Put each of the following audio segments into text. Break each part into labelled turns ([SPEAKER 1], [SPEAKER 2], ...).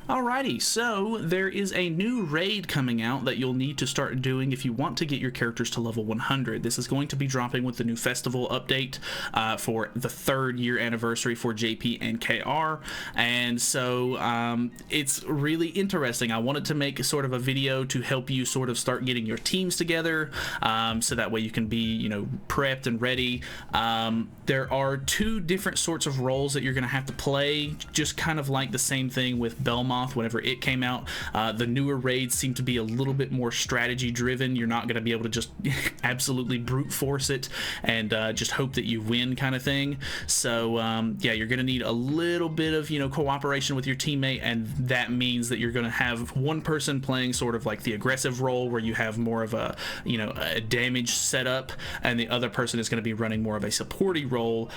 [SPEAKER 1] Alrighty, so there is a new raid coming out that you'll need to start doing if you want to get your characters to level 100. This is going to be dropping with the new festival update for the 3rd year anniversary for JP and KR, and so it's really interesting. I wanted to make sort of a video to help you sort of start getting your teams together, so that way you can be, you know, prepped and ready. There are 2 different sorts of roles that you're going to have to play, just kind of like the same thing with Belmont whenever it came out. The newer raids seem to be a little bit more strategy driven. You're not going to be able to just absolutely brute force it and just hope that you win kind of thing. So yeah, you're going to need a little bit of, you know, cooperation with your teammate, and that means that you're going to have one person playing sort of like the aggressive role where you have more of a, you know, a damage setup, and the other person is going to be running more of a supporty role.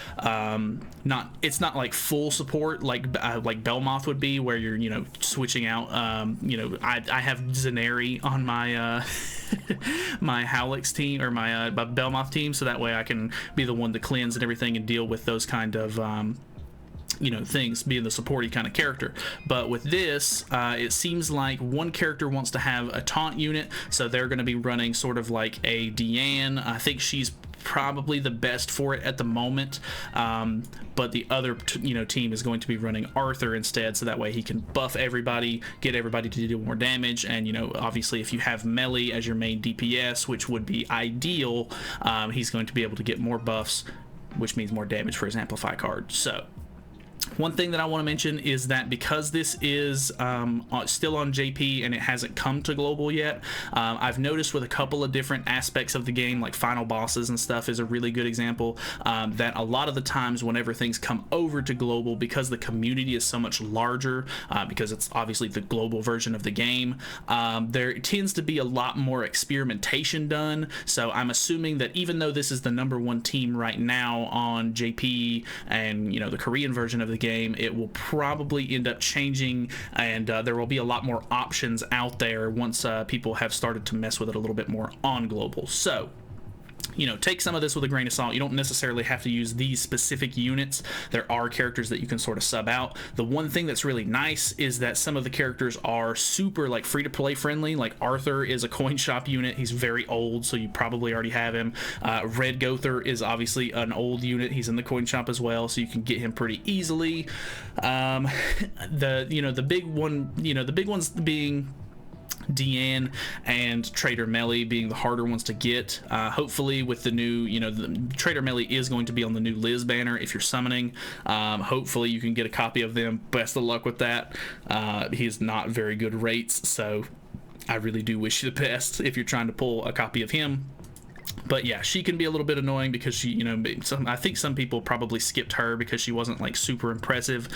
[SPEAKER 1] It's not like full support like Belmoth would be, where you're, you know, switching out. You know, I have Zaneri on my my Howlix team, or my Belmoth team, so that way I can be the one to cleanse and everything and deal with those kind of you know, things, being the supporty kind of character. But with this, it seems like one character wants to have a taunt unit, so they're going to be running sort of like a Deanne. I think she's probably the best for it at the moment, but the other team is going to be running Arthur instead, so that way he can buff everybody, get everybody to do more damage. And, you know, obviously if you have melee as your main DPS, which would be ideal, he's going to be able to get more buffs, which means more damage for his amplify card. So one thing that I want to mention is that because this is still on JP and it hasn't come to global yet, I've noticed with a couple of different aspects of the game, like final bosses and stuff is a really good example, that a lot of the times whenever things come over to global, because the community is so much larger, because it's obviously the global version of the game, there tends to be a lot more experimentation done. So I'm assuming that even though this is the #1 team right now on JP and, you know, the Korean version of the game, it will probably end up changing, and there will be a lot more options out there once people have started to mess with it a little bit more on global. So, you know, take some of this with a grain of salt. You don't necessarily have to use these specific units. There are characters that you can sort of sub out. The one thing that's really nice is that some of the characters are super like free to play friendly. Like Arthur is a coin shop unit. He's very old, so you probably already have him. Red Gother is obviously an old unit. He's in the coin shop as well, so you can get him pretty easily. The big ones being Deanne and Trader Melee being the harder ones to get. Hopefully with the new, you know, the Trader Melee is going to be on the new Liz banner if you're summoning. Hopefully you can get a copy of them. Best of luck with that. He's not very good rates, so I really do wish you the best if you're trying to pull a copy of him. But yeah, she can be a little bit annoying because she, you know, I think some people probably skipped her because she wasn't like super impressive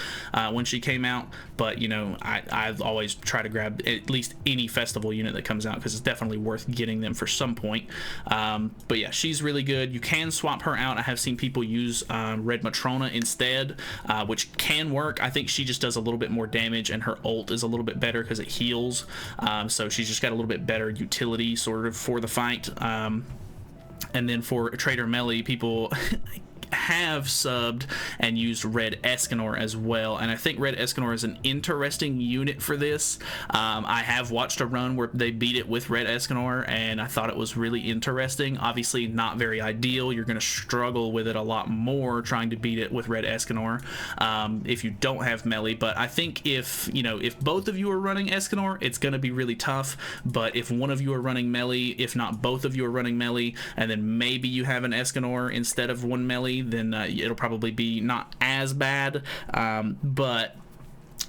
[SPEAKER 1] when she came out. But, you know, I've always tried to grab at least any festival unit that comes out because it's definitely worth getting them for some point. But yeah, she's really good. You can swap her out. I have seen people use Red Matrona instead, which can work. I think she just does a little bit more damage, and her ult is a little bit better because it heals. So she's just got a little bit better utility sort of for the fight. And then for Trader Melee, people have subbed and used Red Escanor as well, and I think Red Escanor is an interesting unit for this. I have watched a run where they beat it with Red Escanor, and I thought it was really interesting. Obviously not very ideal. You're going to struggle with it a lot more trying to beat it with Red Escanor if you don't have melee. But I think if both of you are running Escanor, it's going to be really tough. But if one of you are running melee, if not both of you are running melee, and then maybe you have an Escanor instead of one melee, then it'll probably be not as bad. But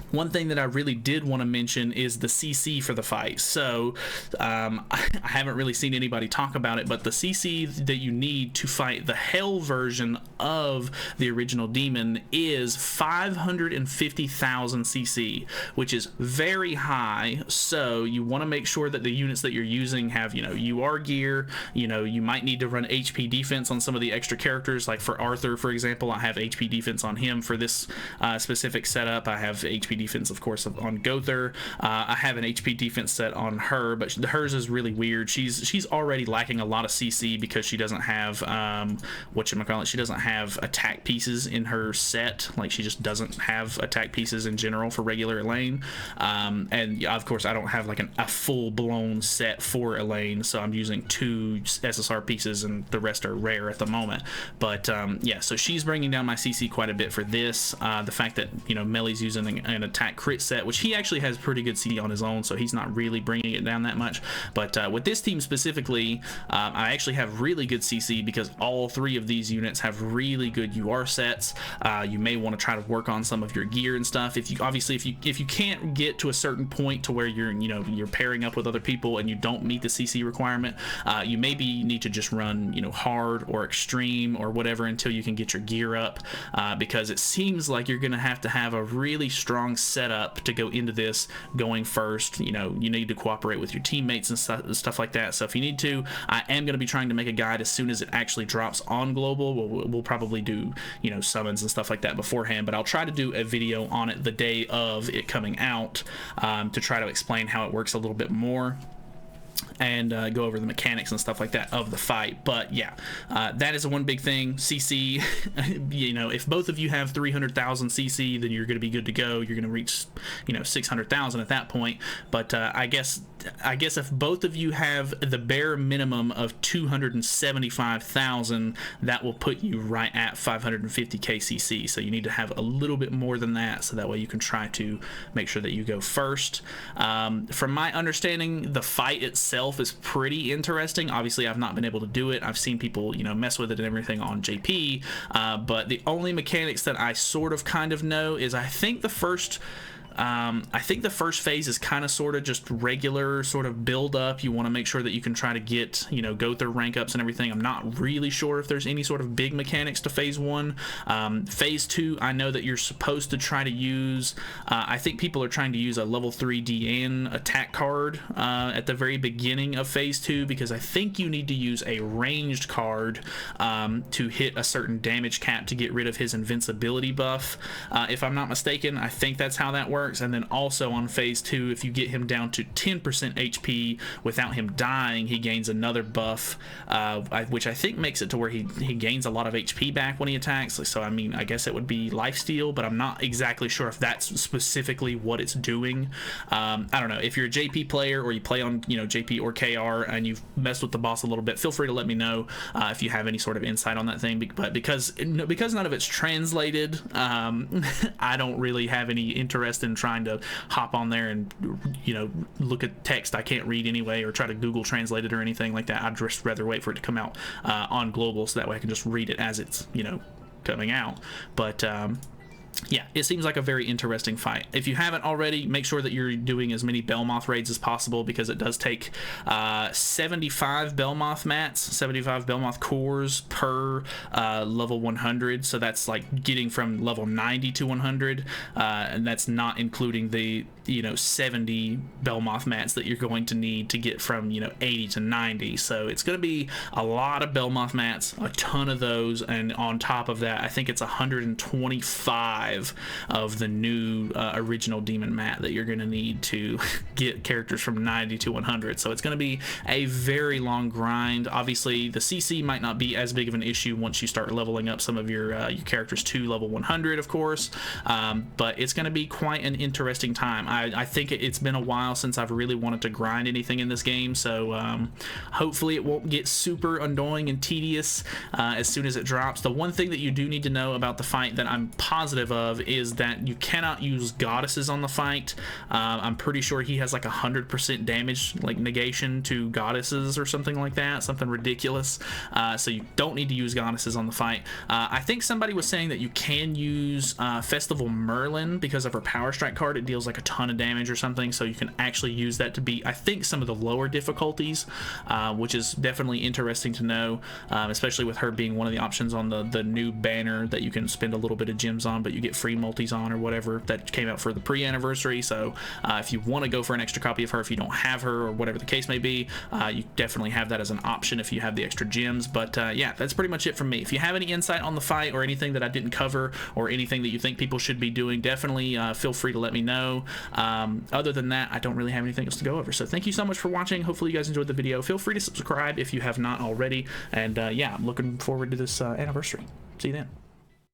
[SPEAKER 1] one thing that I really did want to mention is the CC for the fight. So I haven't really seen anybody talk about it, but the CC that you need to fight the Hell version of the original demon is 550,000 CC, which is very high. So you want to make sure that the units that you're using have, UR gear. You might need to run HP defense on some of the extra characters. Like for Arthur, for example, I have HP defense on him for this specific setup. I have HP defense, of course, on Gother. I have an HP defense set on her, but hers is really weird. She's already lacking a lot of CC because she doesn't have whatchamacallit, she doesn't have attack pieces in her set. Like, she just doesn't have attack pieces in general for regular Elaine. And of course, I don't have like a full-blown set for Elaine, so I'm using 2 SSR pieces and the rest are rare at the moment. But yeah, so she's bringing down my CC quite a bit for this. The fact that, you know, Melly's using an attack crit set, which he actually has pretty good CC on his own, so he's not really bringing it down that much. But with this team specifically, I actually have really good CC because all 3 of these units have really good UR sets. You may want to try to work on some of your gear and stuff. If you can't get to a certain point to where you're pairing up with other people and you don't meet the CC requirement, you maybe need to just run, you know, hard or extreme or whatever until you can get your gear up, because it seems like you're gonna have to have a really strong setup to go into this going first. You know, you need to cooperate with your teammates and stuff like that. So if you need to, I am going to be trying to make a guide as soon as it actually drops on global. We'll probably do, you know, summons and stuff like that beforehand, but I'll try to do a video on it the day of it coming out, to try to explain how it works a little bit more and go over the mechanics and stuff like that of the fight. But yeah, that is the one big thing. CC, you know, if both of you have 300,000 CC, then you're going to be good to go. You're going to reach, you know, 600,000 at that point. But I guess if both of you have the bare minimum of 275,000, that will put you right at 550k CC. So you need to have a little bit more than that, so that way you can try to make sure that you go first. From my understanding, the fight itself is pretty interesting. Obviously, I've not been able to do it. I've seen people, you know, mess with it and everything on JP, but the only mechanics that I sort of kind of know is I think the first phase is kind of sort of just regular sort of build up. You want to make sure that you can try to get, you know, go through rank ups and everything. I'm not really sure if there's any sort of big mechanics to phase 1. Phase 2, I know that you're supposed to try to use, I think people are trying to use a level 3 DN attack card at the very beginning of phase 2, because I think you need to use a ranged card to hit a certain damage cap to get rid of his invincibility buff. If I'm not mistaken, I think that's how that works. And then also on phase 2, if you get him down to 10% HP without him dying, he gains another buff, which I think makes it to where he gains a lot of HP back when he attacks. So I mean, I guess it would be lifesteal, but I'm not exactly sure if that's specifically what it's doing. I don't know. If you're a JP player or you play on, you know, JP or KR and you've messed with the boss a little bit, feel free to let me know if you have any sort of insight on that thing. But because none of it's translated, I don't really have any interest in trying to hop on there and, you know, look at text I can't read anyway, or try to Google translate it or anything like that. I'd just rather wait for it to come out on global, so that way I can just read it as it's, you know, coming out. But yeah, it seems like a very interesting fight. If you haven't already, make sure that you're doing as many Belmoth raids as possible, because it does take 75 Belmoth mats, 75 Belmoth cores per level 100. So that's like getting from level 90 to 100, and that's not including the, you know, 70 Belmoth mats that you're going to need to get from, you know, 80 to 90. So it's going to be a lot of Belmoth mats, a ton of those, and on top of that, I think it's 125 of the new original demon mat that you're going to need to get characters from 90 to 100. So it's going to be a very long grind. Obviously, the CC might not be as big of an issue once you start leveling up some of your characters to level 100, of course, but it's going to be quite an interesting time. I think it's been a while since I've really wanted to grind anything in this game, so hopefully it won't get super annoying and tedious as soon as it drops. The one thing that you do need to know about the fight that I'm positive of is that you cannot use goddesses on the fight. I'm pretty sure he has like 100% damage, like negation to goddesses or something like that, something ridiculous. So you don't need to use goddesses on the fight. I think somebody was saying that you can use Festival Merlin because of her Power Strike card. It deals like a ton of damage or something, so you can actually use that to beat, I think, some of the lower difficulties, which is definitely interesting to know, especially with her being one of the options on the new banner that you can spend a little bit of gems on, but you get free multis on or whatever that came out for the pre-anniversary. So if you want to go for an extra copy of her, if you don't have her or whatever the case may be, you definitely have that as an option if you have the extra gems. But yeah, that's pretty much it from me. If you have any insight on the fight or anything that I didn't cover or anything that you think people should be doing, definitely feel free to let me know. Other than that, I don't really have anything else to go over. So thank you so much for watching. Hopefully you guys enjoyed the video. Feel free to subscribe if you have not already. And yeah, I'm looking forward to this anniversary. See you then.